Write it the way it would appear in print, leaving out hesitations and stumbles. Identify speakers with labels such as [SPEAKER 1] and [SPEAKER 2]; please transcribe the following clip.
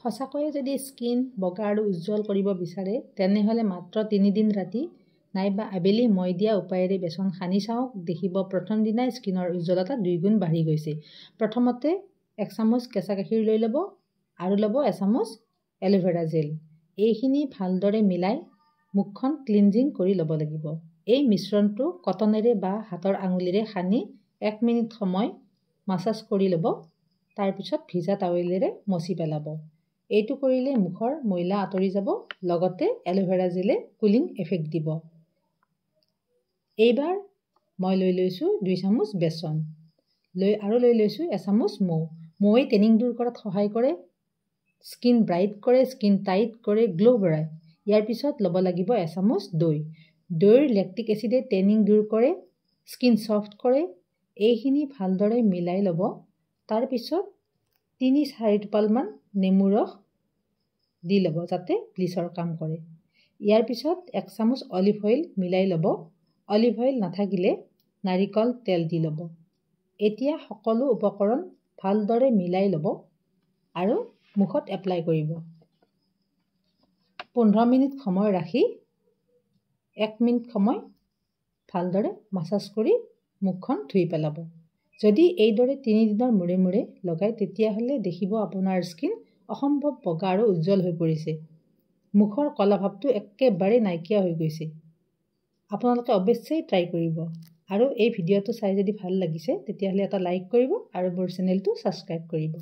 [SPEAKER 1] সঁচাকৈয়ে যদি স্কিন বগা আৰু উজ্জ্বল কৰিব বিচাৰে তেনেহ'লে মাত্ৰ 3 দিন ৰাতি নাইবা আবেলি মই দিয়া উপায়েৰে বেচন সানি চাওক। দেখিব প্ৰথম দিনাই স্কিনৰ উজ্জ্বলতা 2 গুণ বাঢ়ি গৈছে। প্ৰথমতে 1 চামুচ কেঁচা গাখীৰ লৈ ল'ব আৰু ল'ব 1 চামুচ এল'ভেৰা জেল। এইখিনি ভালদৰে মিলাই মুখখন ক্লিনজিং কৰি ল'ব লাগিব। এই মিশ্ৰণটো কটনেৰে বা হাতৰ আঙুলিৰে সানি 1 মিনিট সময় মাছাজ কৰি ল'ব। তাৰপিছত ভিজা টাৱেলেৰে মচি পেলাব। এইটো কৰিলে মুখৰ ময়লা আঁতৰি যাব, লগতে এল'ভেৰা জেলে কুলিং এফেক্ট দিব। এইবাৰ মই লৈ লৈছোঁ 2 চামুচ বেচন লৈ লৈছোঁ 1 চামুচ মৌ। মৌৱে টেনিং দূৰ কৰাত সহায় কৰে, স্কিন ব্ৰাইট কৰে, স্কিন টাইট কৰে, গ্ল' বঢ়ায়। ইয়াৰ পিছত ল'ব লাগিব 1 চামুচ দৈ। দৈৰ লেক্টিক এচিডে টেনিং দূৰ কৰে, স্কিন ছফ্ট কৰে। এইখিনি ভালদৰে মিলাই ল'ব। তাৰপিছত 3-4 টোপালমান নেমুৰ ৰস দি ল'ব যাতে ব্লিচৰ কাম কৰে। ইয়াৰ পিছত 1 চামুচ অলিভ অইল মিলাই ল'ব। অলিভ অইল নাথাকিলে নাৰিকল তেল দি ল'ব। এতিয়া সকলো উপকৰণ ভালদৰে মিলাই ল'ব আৰু মুখত এপ্লাই কৰিব। 15 মিনিট সময় ৰাখি 1 মিনিট সময় ভালদৰে মাছাজ কৰি মুখখন ধুই পেলাব। যদি এইদৰে 3 দিনৰ মূৰে মূৰে লগায় তেতিয়াহ'লে দেখিব আপোনাৰ স্কিন অসম্ভৱ বগা আৰু উজ্জ্বল হৈ পৰিছে। মুখৰ কলা ভাৱটো একেবাৰে নাইকিয়া হৈ গৈছে। আপোনালোকে অৱশ্যেই ট্ৰাই কৰিব। আৰু এই ভিডিঅ'টো চাই যদি ভাল লাগিছে তেতিয়াহ'লে এটা লাইক কৰিব আৰু মোৰ চেনেলটো ছাবস্ক্ৰাইব কৰিব।